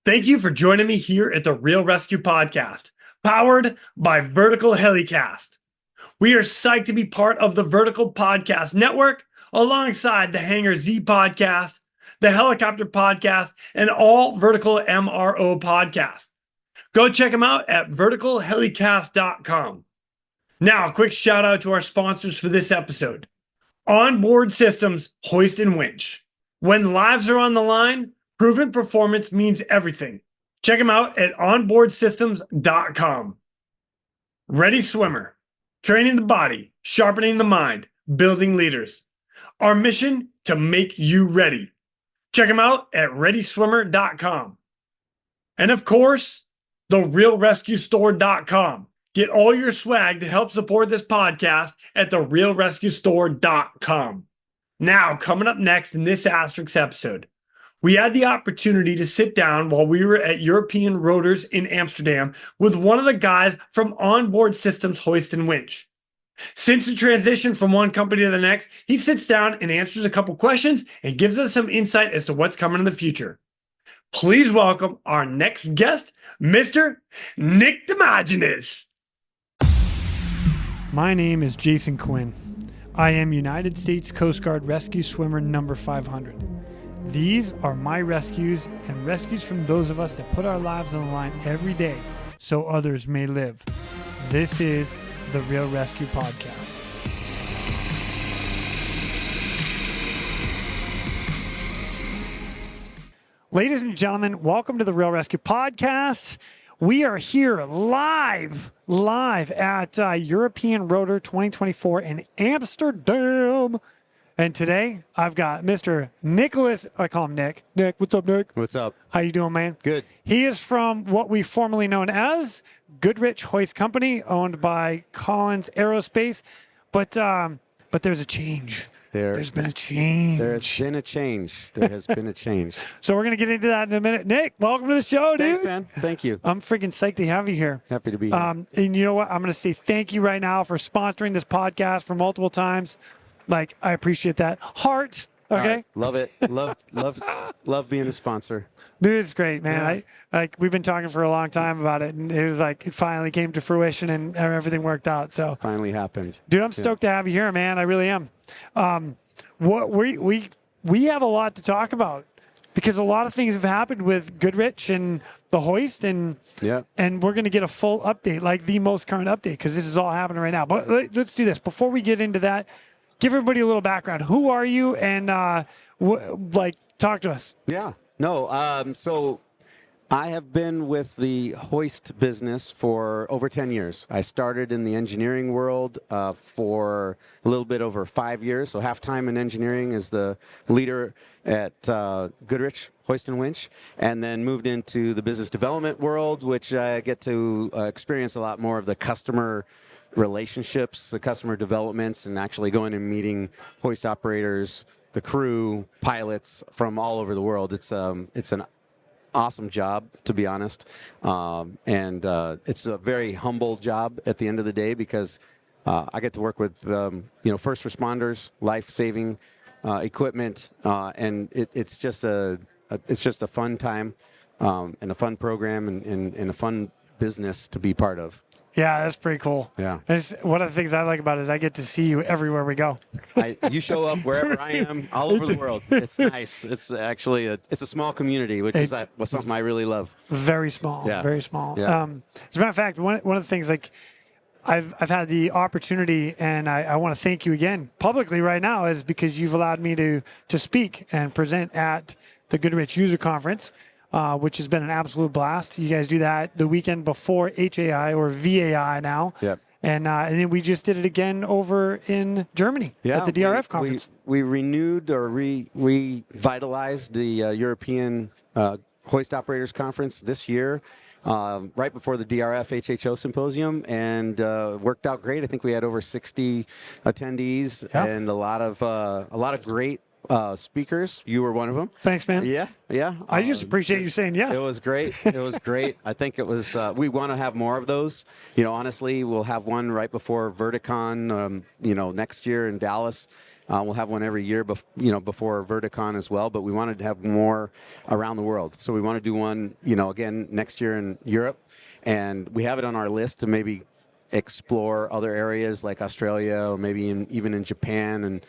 Thank you for joining me here at the Real ResQ Podcast, powered by Vertical Helicast. We are psyched to be part of the Vertical Podcast Network, alongside the Hangar Z Podcast, the Helicopter Podcast, and all Vertical MRO podcasts. Go check them out at verticalhelicast.com. Now, a quick shout out to our sponsors for this episode. Onboard Systems, Hoist and Winch. When lives are on the line, proven performance means everything. Check them out at onboardsystems.com. Ready Swimmer. Training the body, sharpening the mind, building leaders. Our mission to make you ready. Check them out at readyswimmer.com. And of course, the realresqstore.com. Get all your swag to help support this podcast at the realresqstore.com. Now, coming up next in this ASTerisk episode, we had the opportunity to sit down while we were at European Rotors in Amsterdam with one of the guys from Onboard Systems, Hoist and Winch. Since the transition from one company to the next, he sits down and answers a couple questions and gives us some insight as to what's coming in the future. Please welcome our next guest, Mr. Nick Demogines. My name is Jason Quinn. I am United States Coast Guard Rescue Swimmer number 500. These are my rescues and rescues from those of us that put our lives on the line every day so others may live. This is the Real ResQ Podcast. Ladies and gentlemen, welcome to the Real ResQ Podcast. We are here live at European Rotor 2024 in Amsterdam. And today, I've got Mr. Nicholas, I call him Nick. Nick, what's up, Nick? What's up? How you doing, man? Good. He is from what we formerly known as Goodrich Hoist Company, owned by Collins Aerospace. But there's a change. There's been a change. There has been a change. There has been a change. So we're going to get into that in a minute. Nick, welcome to the show, dude. Thanks, man. Thank you. I'm freaking psyched to have you here. Happy to be here. And you know what? I'm going to say thank you right now for sponsoring this podcast for multiple times. Like, I appreciate that. Heart, okay? Love it. Love being a sponsor. Dude, it's great, man. Yeah. We've been talking for a long time about it, and it was like it finally came to fruition, and everything worked out. So finally happened. Dude, I'm stoked to have you here, man. I really am. What we have a lot to talk about because a lot of things have happened with Goodrich and the Hoist, and we're going to get a full update, like the most current update, because this is all happening right now. But let's do this before we get into that. Give everybody a little background. Who are you, and talk to us. Yeah. No. So I have been with the Hoist business for over 10 years. I started in the engineering world for a little bit over 5 years. So half time in engineering as the leader at Goodrich, Hoist and Winch, and then moved into the business development world, which I get to experience a lot more of the customer relationships, the customer developments, and actually going and meeting hoist operators, the crew, pilots from all over the world. It's an awesome job, to be honest, and it's a very humble job at the end of the day because I get to work with first responders, life-saving equipment, and it's just a fun time and a fun program and a fun business to be part of. Yeah, that's pretty cool. Yeah. One of the things I like about it is I get to see you everywhere we go. You show up wherever I am, all over the world. It's nice. It's actually it's a small community, which is something I really love. Very small. Yeah. Very small. Yeah. As a matter of fact, one of the things like I've had the opportunity, and I want to thank you again publicly right now, is because you've allowed me to speak and present at the Goodrich User Conference. Which has been an absolute blast. You guys do that the weekend before HAI or VAI now. Yep. And then we just did it again over in Germany at the DRF conference. We renewed or revitalized the European Hoist Operators Conference this year, right before the DRF HHO Symposium, and worked out great. I think we had over 60 attendees and a lot of great speakers. You were one of them. Thanks, man. Yeah. I just appreciate you saying yes. It was great. I think it was, we want to have more of those. Honestly, we'll have one right before Verticon, next year in Dallas. We'll have one every year, before Verticon as well. But we wanted to have more around the world. So we want to do one, again next year in Europe, and we have it on our list to maybe explore other areas like Australia, or maybe even in Japan, and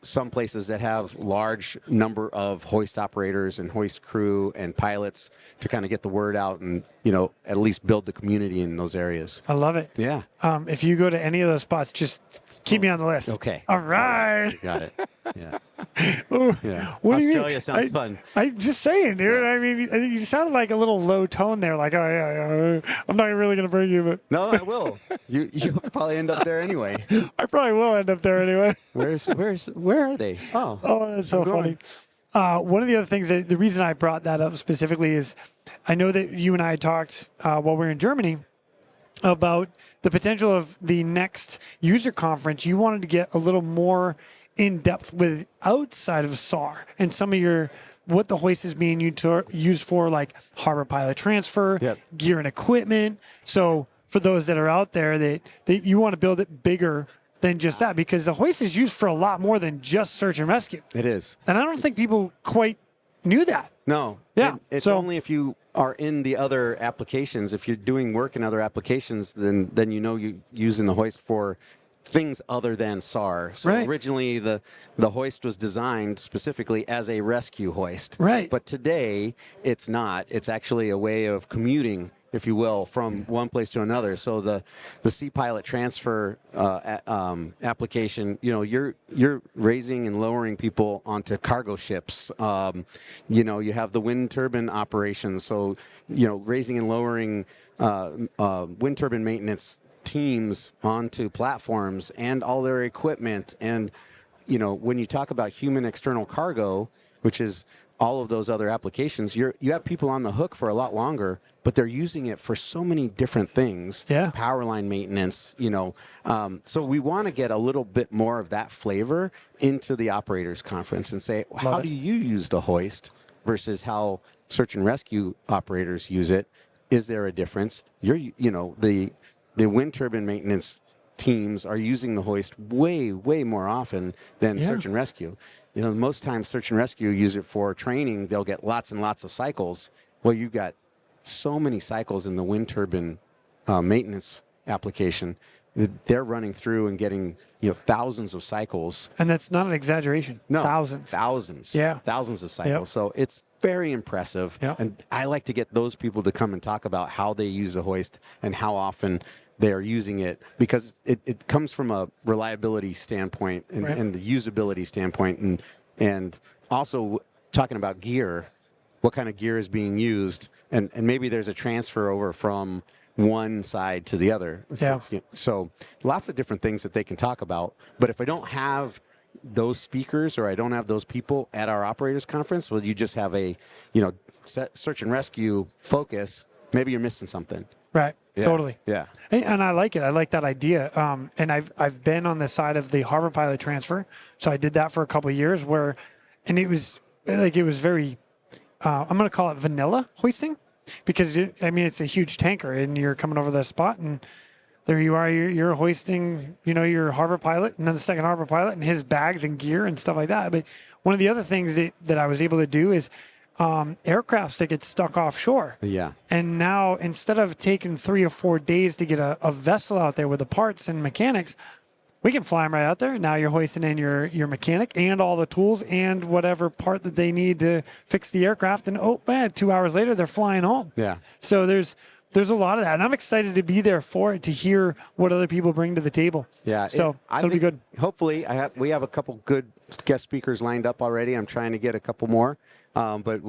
some places that have large number of hoist operators and hoist crew and pilots, to kind of get the word out and at least build the community in those areas. I love it. Yeah. If you go to any of those spots, just keep me on the list. Okay. All right. Got it. Yeah. Yeah. What do you mean? Australia sounds fun. I'm just saying, dude. I mean, you sounded like a little low tone there. Like, oh yeah, I'm not really gonna bring you, but no, I will. You'll probably end up there anyway. I probably will end up there anyway. Where are they? Oh, that's so funny. One of the other things the reason I brought that up specifically is I know that you and I talked while we were in Germany about the potential of the next user conference. You wanted to get a little more in depth with outside of SAR and some of what the hoist is being used for, like harbor pilot transfer, gear and equipment. So for those that are out there that you want to build it bigger than just that, because the hoist is used for a lot more than just search and rescue. It is. And I don't think people quite knew that. No. Yeah. It's only if you are in the other applications. If you're doing work in other applications, then you're using the hoist for things other than SAR. So originally the hoist was designed specifically as a rescue hoist. Right. But today it's not. It's actually a way of commuting, if you will, from one place to another. So the Sea Pilot transfer application, you're raising and lowering people onto cargo ships. You have the wind turbine operations. So, raising and lowering wind turbine maintenance teams onto platforms and all their equipment. And, when you talk about human external cargo, which is all of those other applications, you have people on the hook for a lot longer, but they're using it for so many different things. Yeah. Power line maintenance, so we want to get a little bit more of that flavor into the operators conference and say, how do you use the hoist versus how search and rescue operators use it? Is there a difference? The wind turbine maintenance teams are using the hoist way, way more often than search and rescue. Most times search and rescue use it for training. They'll get lots and lots of cycles. Well, you've got so many cycles in the wind turbine maintenance application that they're running through and getting thousands of cycles. And that's not an exaggeration. No, thousands. Yeah, thousands of cycles. Yep. So it's very impressive. Yep. And I like to get those people to come and talk about how they use the hoist and how often they are using it, because it comes from a reliability standpoint and the usability standpoint, and also talking about gear, what kind of gear is being used, and maybe there's a transfer over from one side to the other. Yeah. So lots of different things that they can talk about. But if I don't have those speakers, or I don't have those people at our operators conference, well, you just have a search and rescue focus, maybe you're missing something. Right. Yeah. Totally. Yeah. And I like it. I like that idea. And I've been on the side of the harbor pilot transfer. So I did that for a couple of years and it was very, I'm going to call it vanilla hoisting, because it's a huge tanker and you're coming over the spot and there you are, you're hoisting, your harbor pilot and then the second harbor pilot and his bags and gear and stuff like that. But one of the other things that I was able to do is aircrafts that get stuck offshore. Yeah. And now, instead of taking 3 or 4 days to get a vessel out there with the parts and mechanics, we can fly them right out there. Now you're hoisting in your mechanic and all the tools and whatever part that they need to fix the aircraft. And 2 hours later, they're flying home. Yeah. So there's a lot of that. And I'm excited to be there for it, to hear what other people bring to the table. Yeah. So it'll be good. Hopefully, we have a couple good guest speakers lined up already. I'm trying to get a couple more. But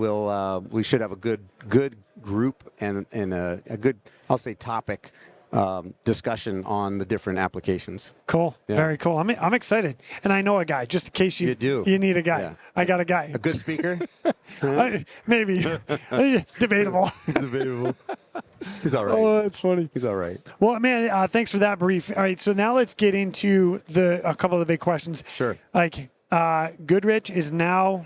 we should have a good group and a good, I'll say, topic discussion on the different applications. Cool. Yeah. Very cool. I'm excited. And I know a guy, just in case you need a guy. Yeah. I got a guy. A good speaker? Maybe. Debatable. Debatable. He's all right. Oh, that's funny. He's all right. Well, man, thanks for that brief. All right, so now let's get into a couple of the big questions. Sure. Like, Goodrich is now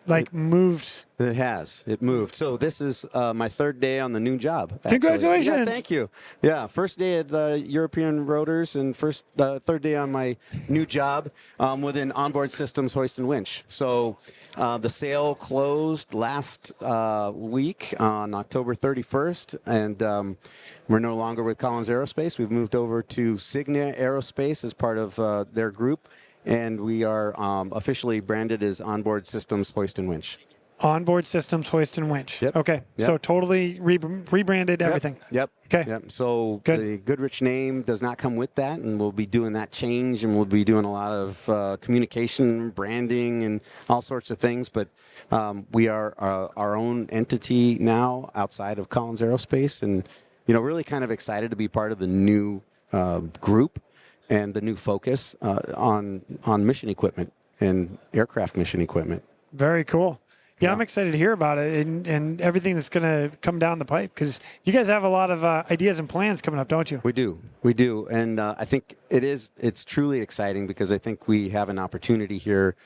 like moved. It has. It moved. So this is my third day on the new job. Actually. Congratulations. Yeah, thank you. Yeah, first day at the European Rotors and third day on my new job within Onboard Systems, Hoist and Winch. So the sale closed last week on October 31st, and we're no longer with Collins Aerospace. We've moved over to Signia Aerospace as part of their group, and we are officially branded as Onboard Systems, Hoist and Winch. Onboard Systems, Hoist and Winch. Yep. Okay. Yep. So totally rebranded everything. Yep. Okay. Yep. So Good. the Goodrich name does not come with that, and we'll be doing that change, and we'll be doing a lot of communication, branding, and all sorts of things. But we are our own entity now outside of Collins Aerospace, and really kind of excited to be part of the new group and the new focus on mission equipment and aircraft mission equipment. Very cool. Yeah, I'm excited to hear about it and everything that's going to come down the pipe, because you guys have a lot of ideas and plans coming up, don't you? We do. And I think it's truly exciting, because I think we have an opportunity here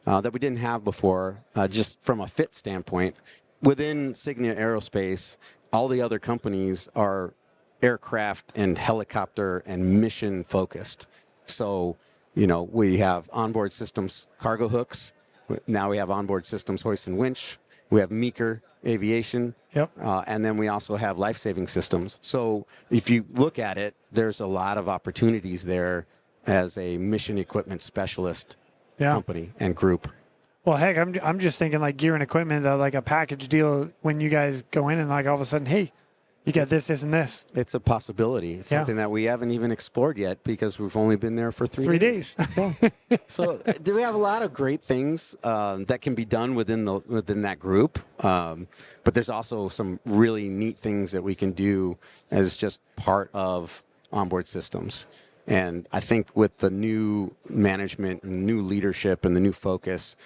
that we didn't have before, just from a fit standpoint. Within Signia Aerospace, all the other companies are aircraft and helicopter and mission focused. So, we have Onboard Systems cargo hooks. Now we have Onboard Systems, Hoist and Winch. We have Meeker Aviation. Yep. And then we also have life-saving systems. So if you look at it, there's a lot of opportunities there as a mission equipment specialist company and group. Well, heck, I'm just thinking like gear and equipment, like a package deal when you guys go in and like all of a sudden, hey, you got this, and this. It's a possibility. It's something that we haven't even explored yet, because we've only been there for 3 days. So do we have a lot of great things that can be done within that group? But there's also some really neat things that we can do as just part of Onboard Systems. And I think with the new management and new leadership and the new focus,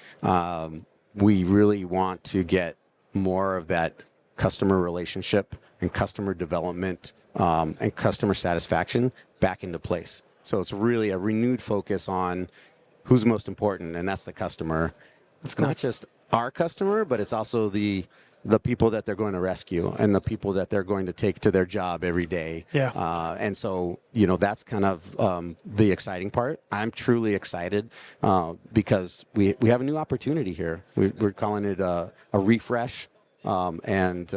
we really want to get more of that customer relationship and customer development and customer satisfaction back into place. So it's really a renewed focus on who's most important, and that's the customer. It's not just our customer, but it's also the people that they're going to rescue and the people that they're going to take to their job every day. Yeah. And so, that's kind of the exciting part. I'm truly excited because we have a new opportunity here. We're calling it a refresh. And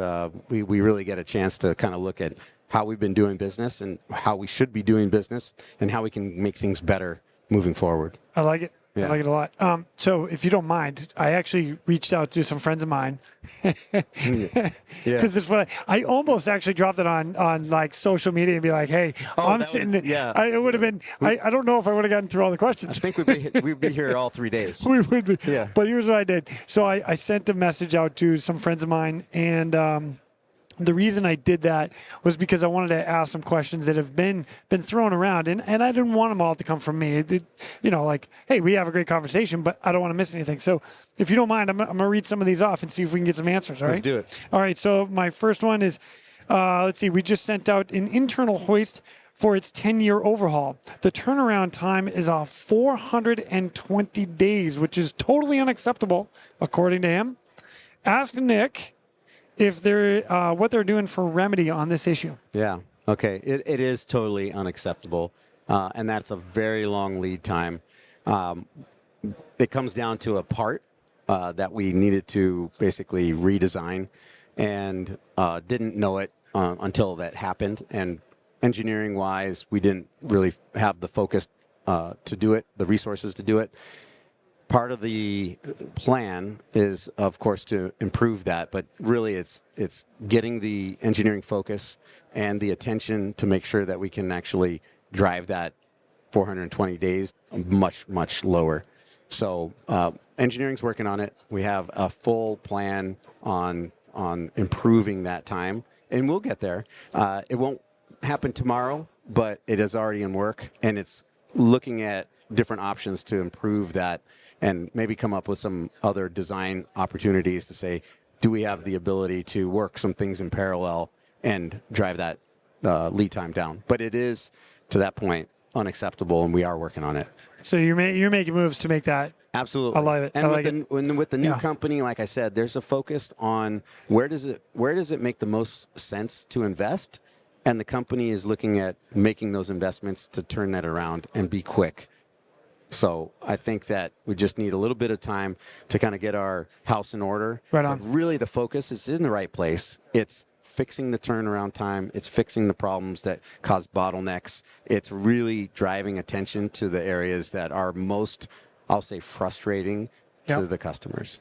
we really get a chance to kind of look at how we've been doing business and how we should be doing business and how we can make things better moving forward. I like it. Yeah. I like it a lot. So if you don't mind, I actually reached out to some friends of mine because this one I almost actually dropped it on like social media and be like, hey, I'm sitting. It would have been. I don't know if I would have gotten through all the questions. I think we'd be here all 3 days. We would be. Yeah. But here's what I did. So I sent a message out to some friends of mine, and the reason I did that was because I wanted to ask some questions that have been thrown around, and I didn't want them all to come from me. Like, hey, we have a great conversation, but I don't want to miss anything. So if you don't mind, I'm going to read some of these off and see if we can get some answers, all right? Let's do it. All right, so my first one is, let's see, we just sent out an internal hoist for its 10-year overhaul. The turnaround time is 420 days, which is totally unacceptable, according to him. Ask Nick if they're what they're doing for remedy on this issue. Yeah. Okay. It is totally unacceptable, and that's a very long lead time. It comes down to a part that we needed to basically redesign, and didn't know it until that happened. And engineering-wise, we didn't really have the focus to do it, the resources to do it. Part of the plan is, of course, to improve that, but really it's getting the engineering focus and the attention to make sure that we can actually drive that 420 days much, much lower. So engineering's working on it. We have a full plan on improving that time, and we'll get there. It won't happen tomorrow, but it is already in work, and it's looking at different options to improve that and maybe come up with some other design opportunities to say, do we have the ability to work some things in parallel and drive that lead time down? But it is, to that point, unacceptable, and we are working on it. So you're making moves to make that Absolutely. I love it. And I like it. with the new Yeah. company, like I said, there's a focus on where does it make the most sense to invest, and the company is looking at making those investments to turn that around and be quick. So I think that we just need a little bit of time to kind of get our house in order. Right on. But really, the focus is in the right place. It's fixing the turnaround time. It's fixing the problems that cause bottlenecks. It's really driving attention to the areas that are most, I'll say, frustrating to Yep. the customers.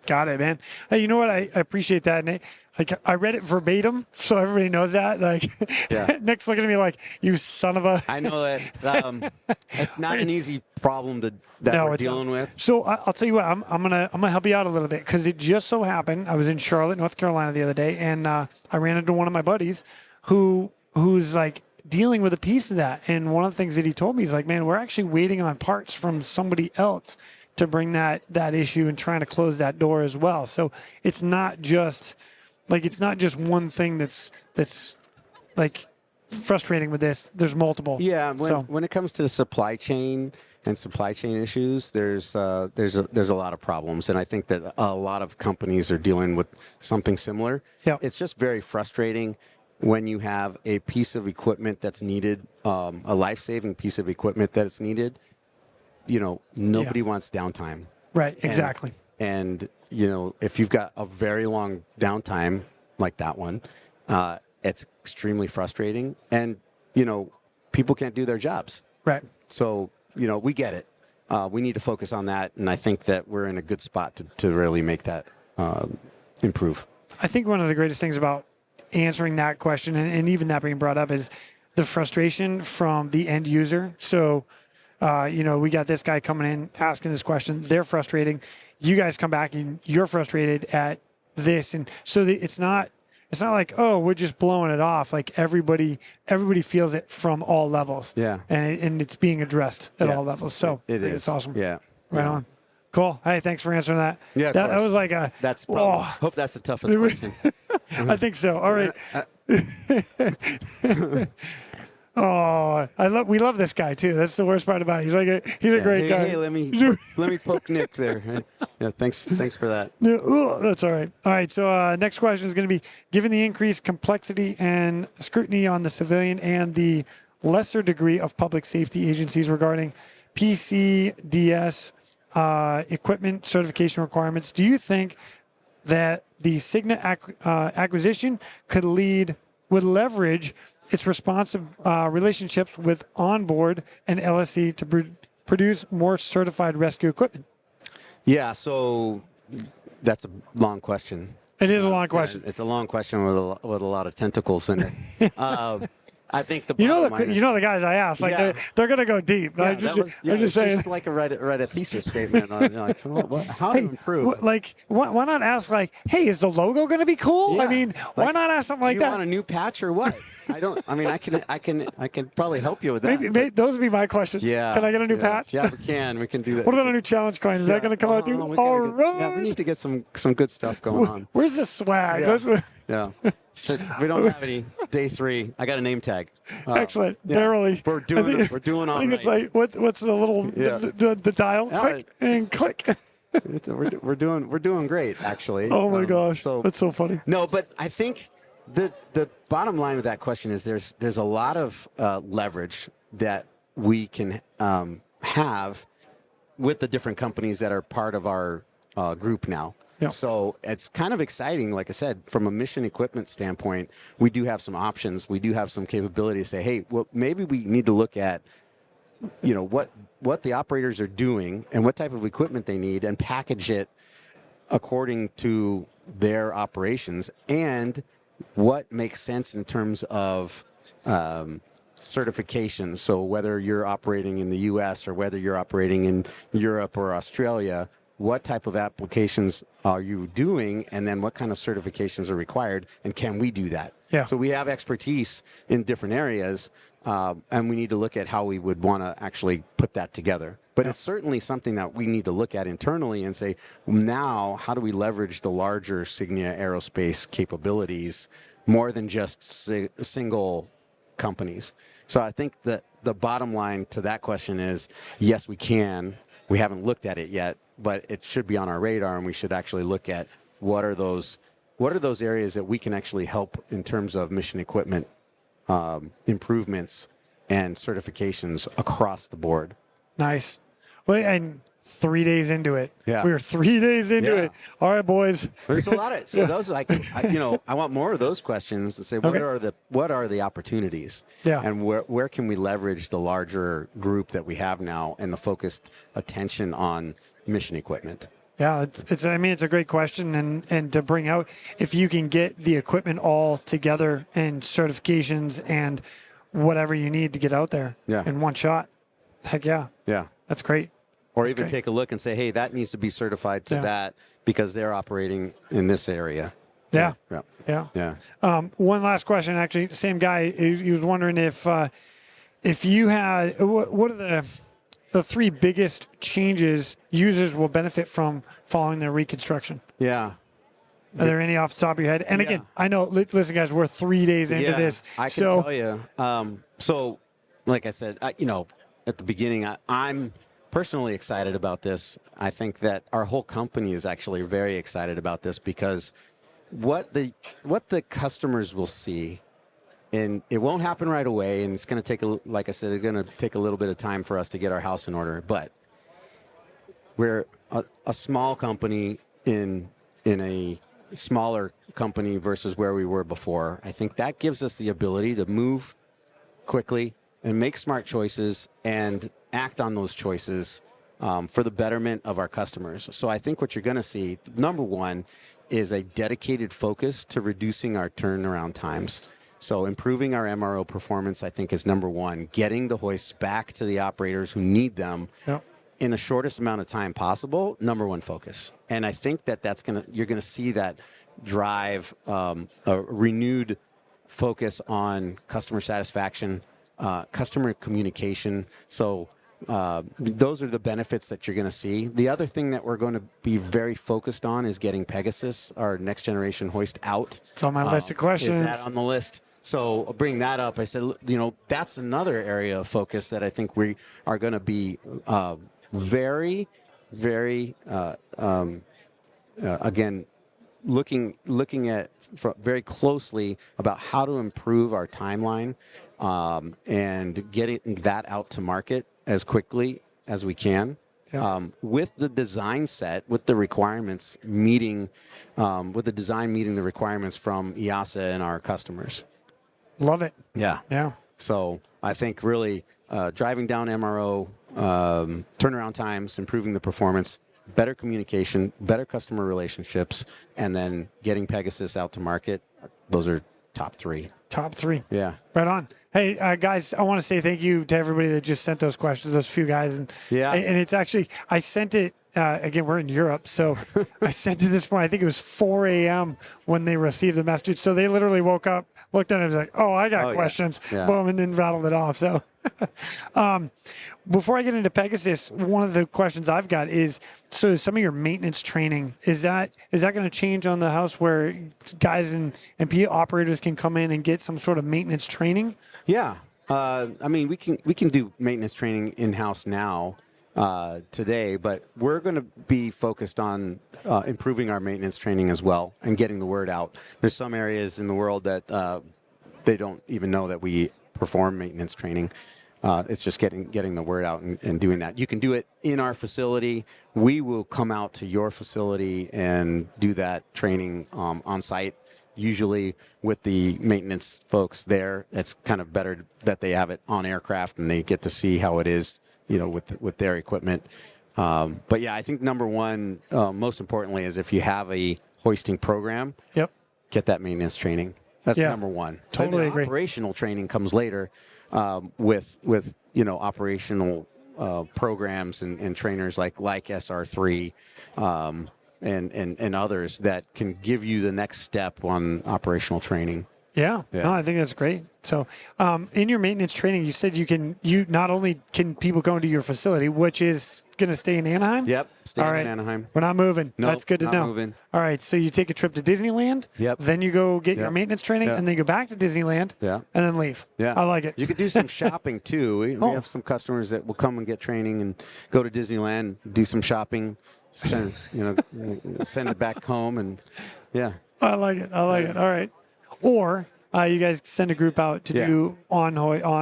Got it, man. Hey, you know what? I appreciate that. Nick. Like, I read it verbatim, so everybody knows that. Like, Yeah. Nick's looking at me like, "You son of a." I know that it's not an easy problem that No, we're it's not. dealing with. So I'll tell you what, I'm gonna help you out a little bit, because it just so happened I was in Charlotte, North Carolina the other day, and I ran into one of my buddies who's like dealing with a piece of that. And one of the things that he told me is like, man, we're actually waiting on parts from somebody else to bring that issue and trying to close that door as well. So it's not just one thing that's like frustrating with this. There's multiple. Yeah, So- when it comes to supply chain and supply chain issues, there's a lot of problems, and I think that a lot of companies are dealing with something similar. Yeah. It's just very frustrating when you have a piece of equipment that's needed, a life-saving piece of equipment that's needed. Nobody wants downtime. Right. Exactly. And if you've got a very long downtime like that one, it's extremely frustrating, and people can't do their jobs. Right. So we get it. We need to focus on that, and I think that we're in a good spot to really make that improve. I think one of the greatest things about answering that question, and even that being brought up, is the frustration from the end user. So, we got this guy coming in asking this question. They're frustrating. You guys come back and you're frustrated at this, and so it's not like, oh, we're just blowing it off. Like everybody feels it from all levels. Yeah. And it's being addressed at Yeah. all levels. So It is. It's awesome. Yeah. Right Yeah. on. Cool. Hey, thanks for answering that. Yeah, of that course. was like a. That's probably, hope that's the toughest question. I think so. All right. We love this guy too. That's the worst part about it. He's a great guy. Hey, let me poke Nick there. Yeah, thanks for that. Yeah, that's all right. All right. So next question is going to be: given the increased complexity and scrutiny on the civilian and the lesser degree of public safety agencies regarding PCDS equipment certification requirements, do you think that the Cigna acquisition would leverage its responsive relationships with Onboard and LSE to produce more certified rescue equipment? Yeah, so that's a long question. It is a long question. It's a long question with a lot of tentacles in it. I think the bottom line is, the guys I asked, like Yeah. they're gonna go deep. yeah, I'm just it's saying. just like write a thesis statement on how to improve. Why not ask like, hey, is the logo going to be cool? I Yeah. mean, why Like, not ask something like you that? want a new patch or what? I can probably help you with that. Maybe those would be my questions. Yeah. Can I get a new yeah. patch? Yeah, we can do that. What about a new challenge coin? Is that going to come out too? All right. Yeah, we need to get some good stuff going on. Where's the swag? Yeah. That's Yeah. So we don't have any day 3. I got a name tag. excellent. Yeah. Barely. We're doing all I think right. it's like what's the little Yeah. the dial? Yeah, Click and click. We're doing great, actually. Oh my gosh, So that's so funny. no, but I think the bottom line of that question is there's a lot of leverage that we can have with the different companies that are part of our group now. Yeah. So it's kind of exciting. Like I said, from a mission equipment standpoint, we do have some options. We do have some capability to say, hey, well, maybe we need to look at, what the operators are doing and what type of equipment they need and package it according to their operations and what makes sense in terms of certifications. So whether you're operating in the U.S. or whether you're operating in Europe or Australia, what type of applications are you doing, and then what kind of certifications are required, and can we do that? Yeah. So we have expertise in different areas, and we need to look at how we would want to actually put that together. But it's certainly something that we need to look at internally and say, now, how do we leverage the larger Cigna Aerospace capabilities more than just single companies? So I think that the bottom line to that question is, yes, we can. We haven't looked at it yet, but it should be on our radar, and we should actually look at what are those areas that we can actually help in terms of mission equipment improvements and certifications across the board. Nice. Well, and 3 days into it. Yeah. We're 3 days into it. All right, boys. There's a lot of those. I want more of those questions to say what are the opportunities? Yeah. And where can we leverage the larger group that we have now and the focused attention on mission equipment? Yeah, it's a great question, and to bring out, if you can get the equipment all together and certifications and whatever you need to get out there in one shot, heck yeah. Yeah. That's great. Or even take a look and say, hey, that needs to be certified to that because they're operating in this area. Yeah. Yeah. One last question, actually. Same guy. He was wondering if you had, what are the three biggest changes users will benefit from following their reconstruction? Yeah. Are there any off the top of your head? And again, I know, listen, guys, we're 3 days into this. I can tell you. So, like I said, at the beginning, I'm personally excited about this. I think that our whole company is actually very excited about this because what the customers will see, and it won't happen right away, and it's going to take, like I said, it's going to take a little bit of time for us to get our house in order. But we're a small company in a smaller company versus where we were before. I think that gives us the ability to move quickly and make smart choices and act on those choices for the betterment of our customers. So I think what you're going to see, number one, is a dedicated focus to reducing our turnaround times. So improving our MRO performance, I think, is number one. Getting the hoists back to the operators who need them in the shortest amount of time possible, number one focus. And I think you're going to see that drive a renewed focus on customer satisfaction, customer communication. So those are the benefits that you're going to see. The other thing that we're going to be very focused on is getting Pegasus, our next generation hoist, out. It's on my list of questions. Is that on the list? So I'll bring that up. I said, that's another area of focus that I think we are going to be very, very, again, looking at very closely about how to improve our timeline and getting that out to market as quickly as we can. With the design set, with the requirements meeting, with the design meeting the requirements from EASA and our customers. Love it. Yeah. So I think really driving down MRO, turnaround times, improving the performance, better communication, better customer relationships, and then getting Pegasus out to market. Those are top three. Top three. Yeah. Right on. Hey, guys, I want to say thank you to everybody that just sent those questions, those few guys. And it's actually, I sent it, again, we're in Europe, so I sent it this morning. I think it was 4 a.m. when they received the message. So they literally woke up, looked at it, and was like, oh, I got questions. Yeah. Boom, and then rattled it off. So before I get into Pegasus, one of the questions I've got is, so some of your maintenance training, is that going to change on the house where guys and PE operators can come in and get some sort of maintenance training? Yeah. We can do maintenance training in-house now today, but we're going to be focused on improving our maintenance training as well and getting the word out. There's some areas in the world that they don't even know that we perform maintenance training. It's just getting the word out and doing that. You can do it in our facility. We will come out to your facility and do that training on site. Usually with the maintenance folks there, it's kind of better that they have it on aircraft and they get to see how it is, with their equipment. But yeah, I think number one, most importantly, is if you have a hoisting program, get that maintenance training. That's number one. Totally agree. Operational training comes later with operational programs and trainers like SR3 and others that can give you the next step on operational training. Yeah. No, I think that's great. So, in your maintenance training, you said you not only can people go into your facility, which is going to stay in Anaheim? Yep. Staying in right. Anaheim. We're not moving. Nope, that's good to not know. Moving. All right. So you take a trip to Disneyland. Yep. Then you go get your maintenance training, and then you go back to Disneyland. Yeah. And then leave. Yeah. I like it. You could do some shopping too. We have some customers that will come and get training and go to Disneyland, do some shopping, send it back home, and yeah. I like it. All right. Or you guys send a group out to do on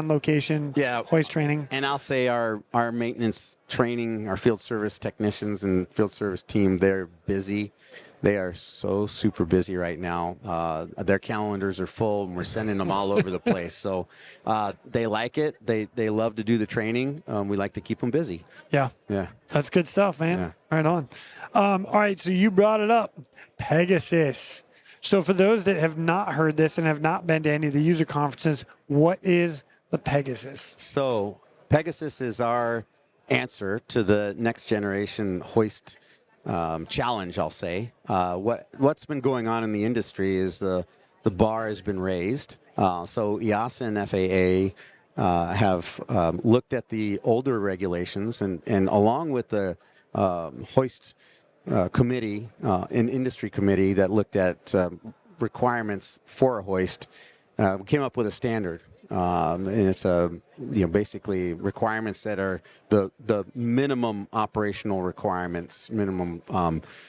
location hoist training. And I'll say our maintenance training, our field service technicians and field service team, they're busy. They are so super busy right now. Their calendars are full, and we're sending them all over the place. So they like it. They love to do the training. We like to keep them busy. Yeah. That's good stuff, man. Yeah. Right on. All right, so you brought it up, Pegasus. So for those that have not heard this and have not been to any of the user conferences, what is the Pegasus? So Pegasus is our answer to the next generation hoist challenge, I'll say. What's been going on in the industry is the bar has been raised. So EASA and FAA have looked at the older regulations, and along with the hoist committee, an industry committee that looked at requirements for a hoist, came up with a standard. And it's basically requirements that are the minimum operational requirements, minimum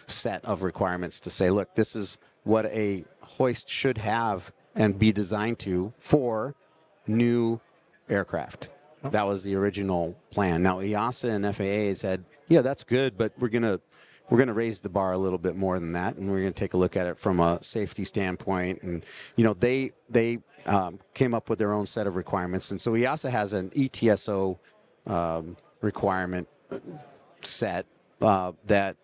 set of requirements to say, look, this is what a hoist should have and be designed to for new aircraft. That was the original plan. Now EASA and FAA said, yeah, that's good, but we're gonna raise the bar a little bit more than that, and we're gonna take a look at it from a safety standpoint. And they came up with their own set of requirements, and so EASA has an ETSO requirement set that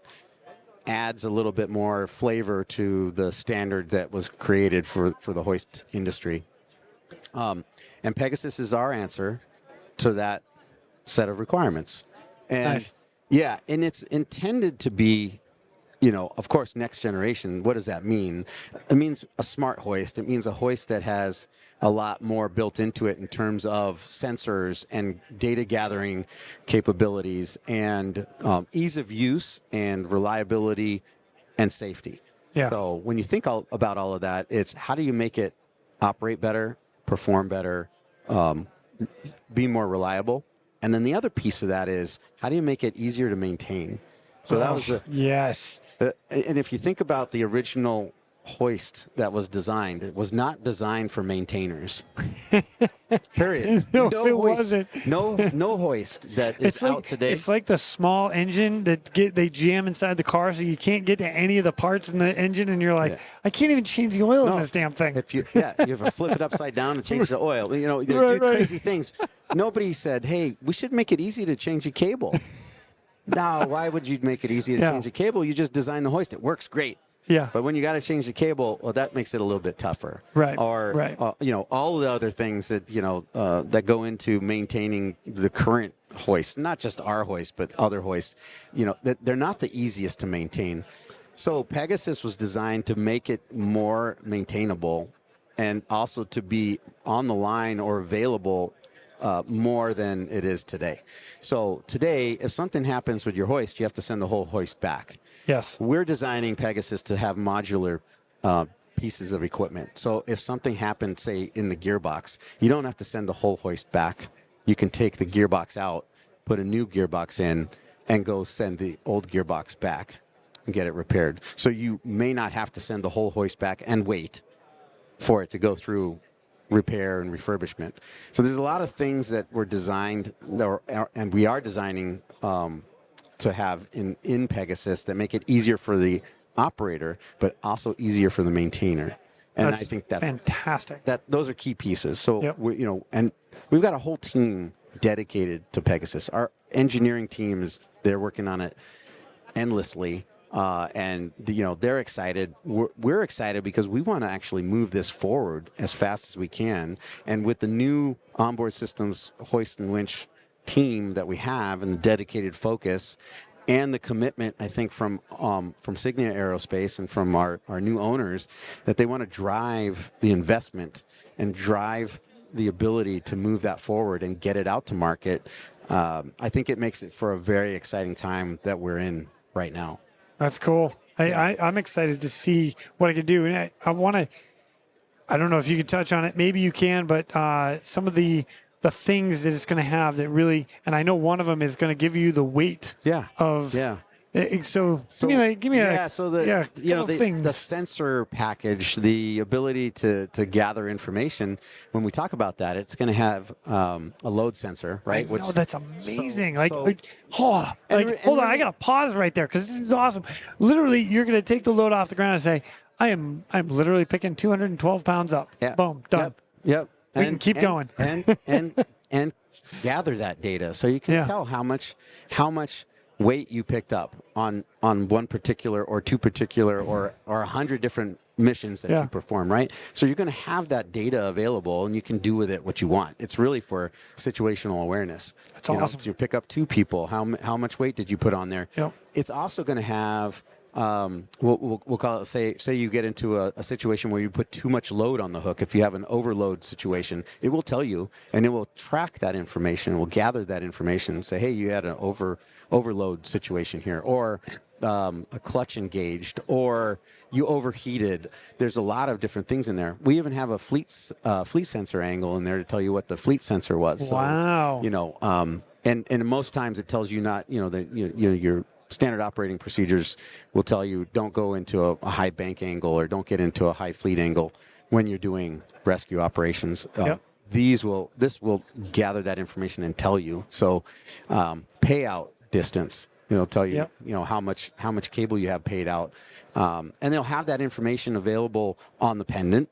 adds a little bit more flavor to the standard that was created for the hoist industry. And Pegasus is our answer to that set of requirements. And nice. Yeah, and it's intended to be, of course, next generation. What does that mean? It means a smart hoist. It means a hoist that has a lot more built into it in terms of sensors and data gathering capabilities and ease of use and reliability and safety. Yeah. So when you think about all of that, it's how do you make it operate better, perform better, be more reliable? And then the other piece of that is how do you make it easier to maintain? So that was yes. And if you think about the original hoist that was designed, it was not designed for maintainers. Period. No, it hoist, wasn't. No hoist that is out today. It's like the small engine that they jam inside the car, so you can't get to any of the parts in the engine, and you're like, I can't even change the oil in this damn thing. If you have to flip it upside down and change the oil. They do crazy things. Nobody said, hey, we should make it easy to change a cable. No, why would you make it easy to change a cable? You just design the hoist. It works great. Yeah. But when you got to change the cable, well, that makes it a little bit tougher. Right. Or, all the other things that, that go into maintaining the current hoist, not just our hoist, but other hoists, that they're not the easiest to maintain. So Pegasus was designed to make it more maintainable and also to be on the line or available more than it is today. So today, if something happens with your hoist, you have to send the whole hoist back. Yes. We're designing Pegasus to have modular pieces of equipment. So if something happened, say, in the gearbox, you don't have to send the whole hoist back. You can take the gearbox out, put a new gearbox in, and go send the old gearbox back and get it repaired. So you may not have to send the whole hoist back and wait for it to go through repair and refurbishment. So there's a lot of things that were designed, and we are designing to have in Pegasus that make it easier for the operator, but also easier for the maintainer. And I think that's fantastic. Those are key pieces. So and we've got a whole team dedicated to Pegasus. Our engineering team they're working on it endlessly. And they're excited. We're excited because we want to actually move this forward as fast as we can. And with the new Onboard Systems hoist and winch team that we have and the dedicated focus and the commitment, I think, from Signia Aerospace and from our new owners, that they want to drive the investment and drive the ability to move that forward and get it out to market. I think it makes it for a very exciting time that we're in right now. That's cool. I'm excited to see what I can do. And I want to, I don't know if you can touch on it. Maybe you can, but some of the things that it's going to have that really, and I know one of them is going to give you the weight of So give me a so the couple things. the sensor package, the ability to gather information. When we talk about that, it's going to have a load sensor, right? No, that's amazing. hold on, I got to pause right there because this is awesome. Literally, you're going to take the load off the ground and say, I'm literally picking 212 pounds up. Yeah. Boom, done. Yep. We can keep going. and gather that data so you can tell how much weight you picked up on one particular or two particular or 100 different missions that you perform, right? So you're going to have that data available and you can do with it what you want. It's really for situational awareness. That's awesome. So you pick up 2 people, how much weight did you put on there? Yep. It's also going to have we'll call it, say you get into a situation where you put too much load on the hook. If you have an overload situation, it will tell you, and it will track that information. It will gather that information and say, hey, you had an overload situation here, or a clutch engaged, or you overheated. There's a lot of different things in there. We even have a fleet sensor angle in there to tell you what the fleet sensor was. Wow. So, and most times it tells you not, that your standard operating procedures will tell you don't go into a high bank angle or don't get into a high fleet angle when you're doing rescue operations. This will gather that information and tell you. So payout distance, tell you, how much cable you have paid out. And they'll have that information available on the pendant,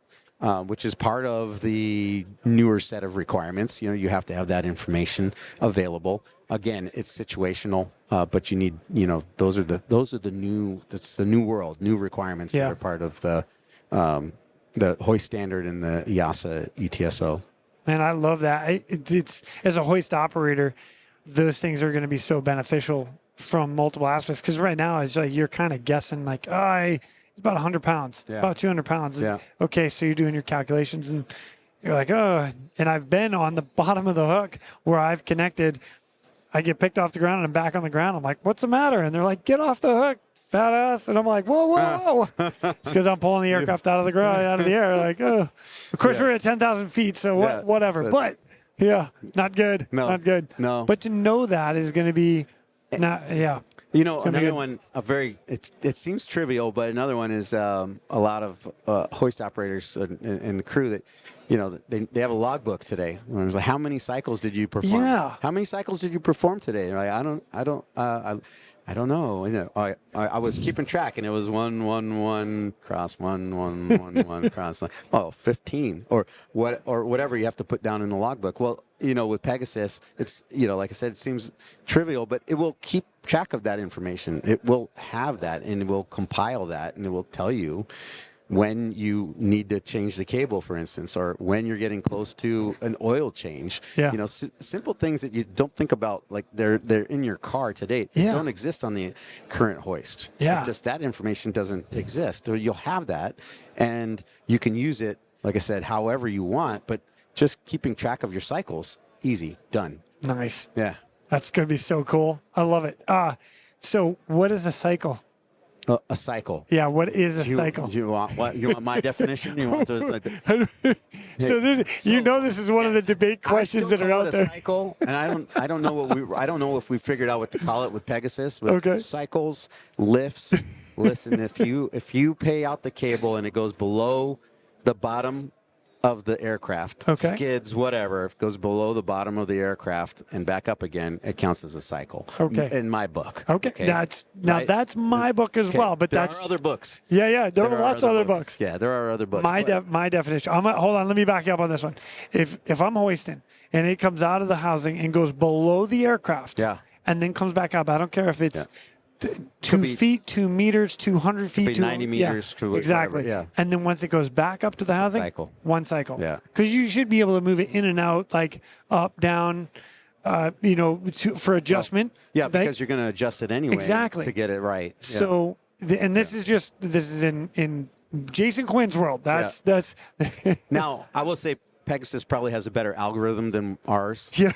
which is part of the newer set of requirements. You have to have that information available. Again, it's situational, but you need, those are the new world, new requirements that are part of the Hoist standard and the EASA ETSO. Man, I love that. It's as a hoist operator, those things are going to be so beneficial from multiple aspects. Because right now, it's like you're kind of guessing, like, it's about 100 pounds, about 200 pounds. Yeah. Okay, so you're doing your calculations, and you're like, and I've been on the bottom of the hook where I've connected. I get picked off the ground and I'm back on the ground. I'm like, what's the matter? And they're like, get off the hook, fat ass. And I'm like, whoa. It's because I'm pulling the aircraft out of the air. Like, of course, we're at 10,000 feet, so whatever. So but, not good. Not good. No. But to know that is going to be, another one, it seems trivial, but another one is a lot of hoist operators and the crew that, they have a logbook today. It was like, how many cycles did you perform? Yeah. How many cycles did you perform today? Like, I don't know. I was keeping track, and it was 1 1 1 cross 1 1 1 1 cross. 15 or whatever you have to put down in the logbook. Well, with Pegasus, it's like I said, it seems trivial, but it will keep track of that information. It will have that, and it will compile that, and it will tell you when you need to change the cable, for instance, or when you're getting close to an oil change. Yeah. Simple things that you don't think about, like they're in your car today. They don't exist on the current hoist. Yeah. Just that information doesn't exist. Or you'll have that, and you can use it, like I said, however you want, but just keeping track of your cycles, easy, done. Nice. Yeah. That's going to be so cool. I love it. So what is a cycle? A cycle. Yeah, what is a cycle? You want what? You want my definition? You want to? This is one of the debate questions that are out there. Cycle, and I don't know if we figured out what to call it with Pegasus. But cycles, lifts. Listen, if you pay out the cable and it goes below the bottom of the aircraft, skids, whatever, if it goes below the bottom of the aircraft and back up again, it counts as a cycle. In my book. That's my book as well, but there are other books. There are lots of other books. Yeah, there are other books. My definition. Hold on, let me back you up on this one. If I'm hoisting and it comes out of the housing and goes below the aircraft, and then comes back up, I don't care if it's 2 feet, 2 meters, 200 feet, 90 meters. Exactly. Whatever, and then once it goes back up to the housing, one cycle. Yeah. Because you should be able to move it in and out, like up, down, for adjustment. Because you're going to adjust it anyway. Exactly. To get it right. Yeah. So, and this is in Jason Quinn's world. That's. Now, I will say, Pegasus probably has a better algorithm than ours. Yeah.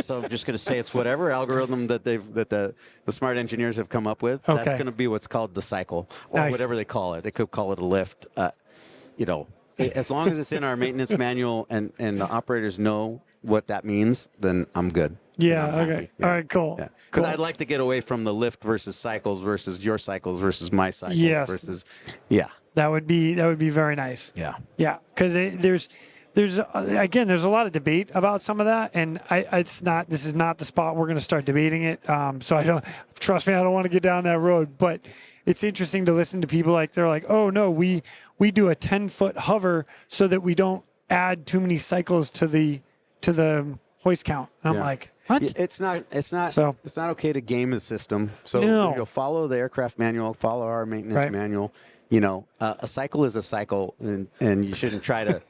So I'm just going to say it's whatever algorithm that the smart engineers have come up with. That's going to be what's called the cycle, or whatever they call it. They could call it a lift. As long as it's in our maintenance manual and the operators know what that means, then I'm good. Yeah. I'm Okay. happy. Yeah. All right. Cool. Yeah. Because Cool. I'd like to get away from the lift versus cycles versus your cycles versus my cycles Yes. versus, yeah. That would be very nice. Yeah. Yeah, because there's again, there's a lot of debate about some of that, and this is not the spot we're going to start debating it. So I don't, trust me, I don't want to get down that road. But it's interesting to listen to people they're like, oh no, we do a 10-foot hover so that we don't add too many cycles to the hoist count. And I'm like, what? It's not okay to game the system. So No. you'll follow the aircraft manual, follow our maintenance manual. You know, a cycle is a cycle, and you shouldn't try to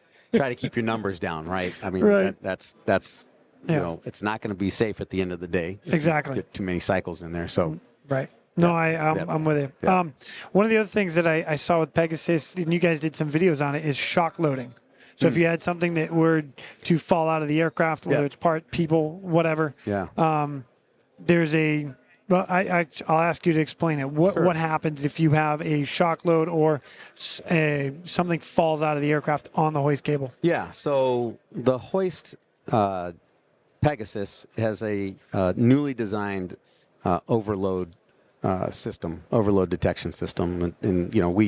keep your numbers down, right? I mean, that's you know, it's not going to be safe at the end of the day. Exactly. Get too many cycles in there. So right. No, I'm with you. Yeah. One of the other things that I saw with Pegasus, and you guys did some videos on it, is shock loading. So if you had something that were to fall out of the aircraft, whether it's part, people, whatever, there's a. Well, I'll ask you to explain it. What happens if you have a shock load or something falls out of the aircraft on the hoist cable? Yeah. So the Hoist Pegasus has a newly designed overload detection system, and you know,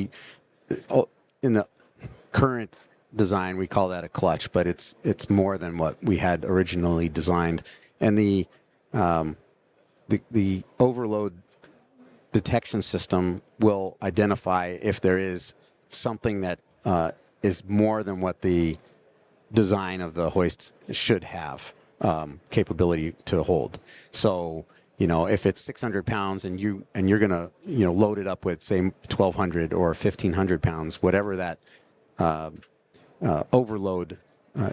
in the current design we call that a clutch, but it's more than what we had originally designed, and the overload detection system will identify if there is something that is more than what the design of the hoist should have capability to hold. So, you know, if it's 600 pounds and you're gonna, you know, load it up with say 1,200 or 1,500 pounds, whatever that overload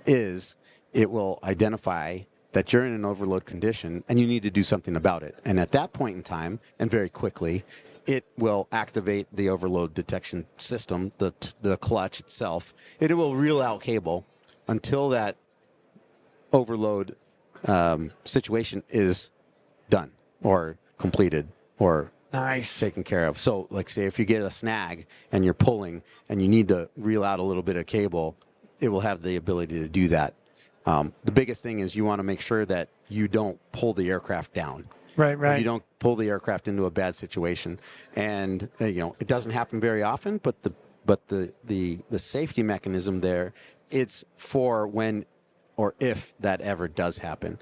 is, it will identify that you're in an overload condition and you need to do something about it. And at that point in time, and very quickly, it will activate the overload detection system, the clutch itself. It will reel out cable until that overload situation is done or completed or taken care of. So, like, say if you get a snag and you're pulling and you need to reel out a little bit of cable, it will have the ability to do that. The biggest thing is you want to make sure that you don't pull the aircraft down. Right. You don't pull the aircraft into a bad situation, and you know, it doesn't happen very often. But the safety mechanism there, it's for when or if that ever does happen,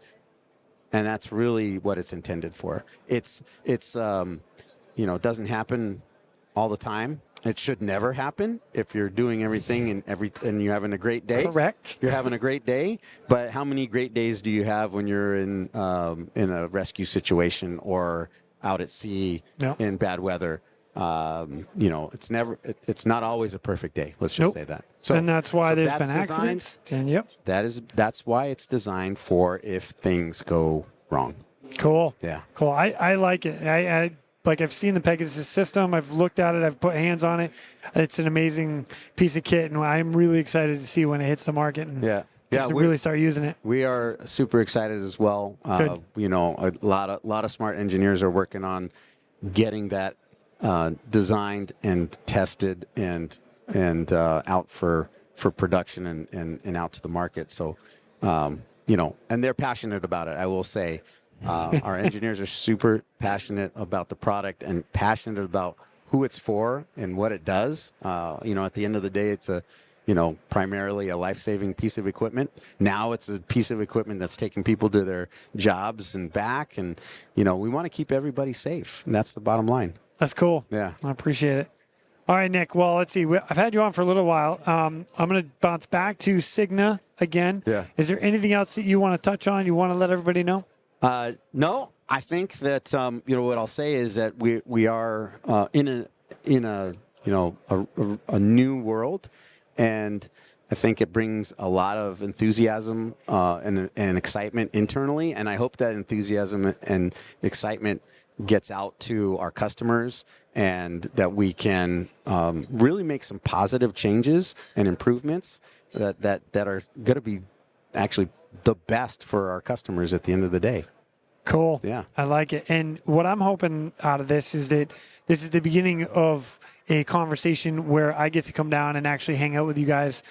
and that's really what it's intended for. It's you know, it doesn't happen all the time. It should never happen if you're doing everything and you're having a great day. Correct. You're having a great day, but how many great days do you have when you're in a rescue situation or out at sea in bad weather? You know, it's not always a perfect day. Let's just say that. So, and that's why there's been accidents. And that's why it's designed for if things go wrong. Cool. Yeah. Cool. I like it. I've seen the Pegasus system. I've looked at it. I've put hands on it. It's an amazing piece of kit, and I'm really excited to see when it hits the market and to really start using it. We are super excited as well. You know, a lot of smart engineers are working on getting that designed and tested and out for production and out to the market. So, you know, and they're passionate about it, I will say. Our engineers are super passionate about the product and passionate about who it's for and what it does. You know, at the end of the day, it's primarily a life-saving piece of equipment. Now it's a piece of equipment that's taking people to their jobs and back. And, you know, we want to keep everybody safe. And that's the bottom line. That's cool. Yeah. I appreciate it. All right, Nick. Well, let's see. I've had you on for a little while. I'm going to bounce back to Cigna again. Yeah. Is there anything else that you want to touch on? You want to let everybody know? No, I think that you know, what I'll say is that we are in a new world, and I think it brings a lot of enthusiasm and excitement internally, and I hope that enthusiasm and excitement gets out to our customers, and that we can really make some positive changes and improvements that are going to be actually the best for our customers at the end of the day. Cool. Yeah. I like it. And what I'm hoping out of this is that this is the beginning of a conversation where I get to come down and actually hang out with you guys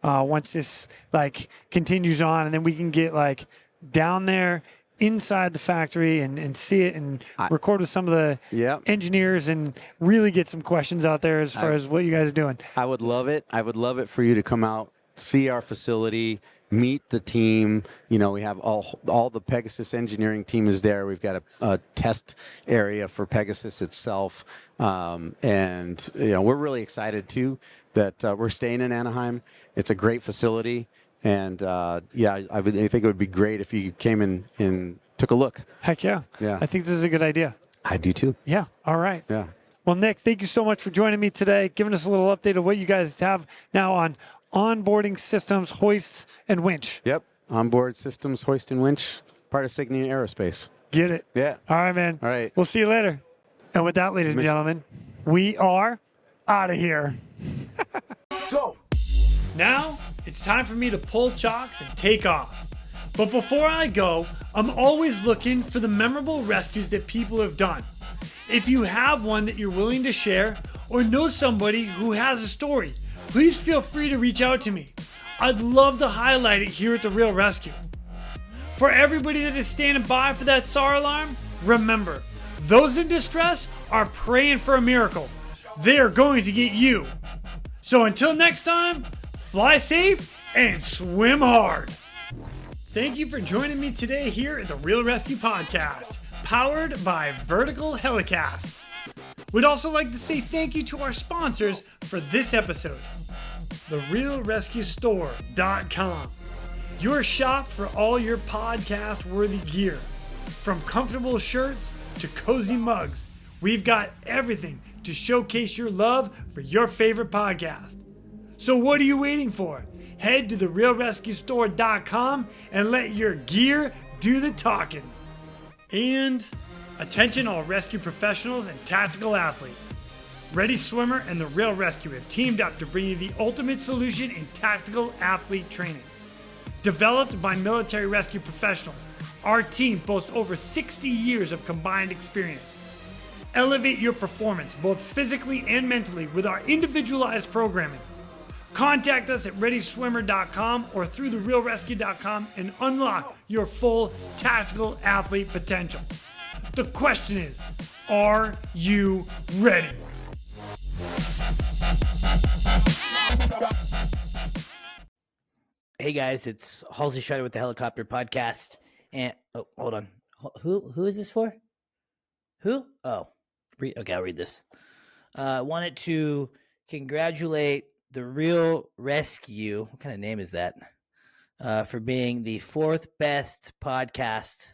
once this like continues on, and then we can get like down there inside the factory and see it and record with some of the engineers and really get some questions out there as far as what you guys are doing. I would love it. I would love it for you to come out, see our facility, meet the team. You know, we have all the Pegasus engineering team is there. We've got a test area for Pegasus itself. And, you know, we're really excited too that we're staying in Anaheim. It's a great facility. And I think it would be great if you came in and took a look. Heck yeah. Yeah. I think this is a good idea. I do too. Yeah. All right. Yeah. Well, Nick, thank you so much for joining me today, giving us a little update of what you guys have now on onboarding systems, Hoist, and Winch. Yep. Onboard Systems, Hoist, and Winch, part of Signia Aerospace. Get it. Yeah. All right, man. All right. We'll see you later. And with that, ladies and gentlemen, we are out of here. Go. Now, it's time for me to pull chocks and take off. But before I go, I'm always looking for the memorable rescues that people have done. If you have one that you're willing to share or know somebody who has a story, please feel free to reach out to me. I'd love to highlight it here at the Real ResQ. For everybody that is standing by for that SAR alarm, remember, those in distress are praying for a miracle. They are going to get you. So until next time, fly safe and swim hard. Thank you for joining me today here at the Real ResQ Podcast, powered by Vertical Helicast. We'd also like to say thank you to our sponsors for this episode. The RealResQStore.com, your shop for all your podcast-worthy gear. From comfortable shirts to cozy mugs, we've got everything to showcase your love for your favorite podcast. So what are you waiting for? Head to the RealResQStore.com and let your gear do the talking. And attention all rescue professionals and tactical athletes. Ready Swimmer and the Real ResQ have teamed up to bring you the ultimate solution in tactical athlete training. Developed by military rescue professionals, our team boasts over 60 years of combined experience. Elevate your performance both physically and mentally with our individualized programming. Contact us at ReadySwimmer.com or through therealresq.com and unlock your full tactical athlete potential. The question is, are you ready? Hey guys, it's Halsey Scheider with the Helicopter Podcast. And hold on, who is this for? Who? Oh, okay, I'll read this. Wanted to congratulate the Real ResQ. What kind of name is that? For being the fourth best podcast,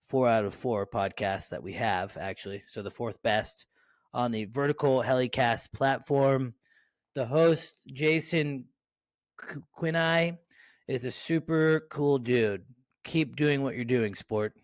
4 out of 4 podcasts that we have, actually. So the fourth best on the Vertical Helicast platform. The host, Jason Quinn, is a super cool dude. Keep doing what you're doing, sport.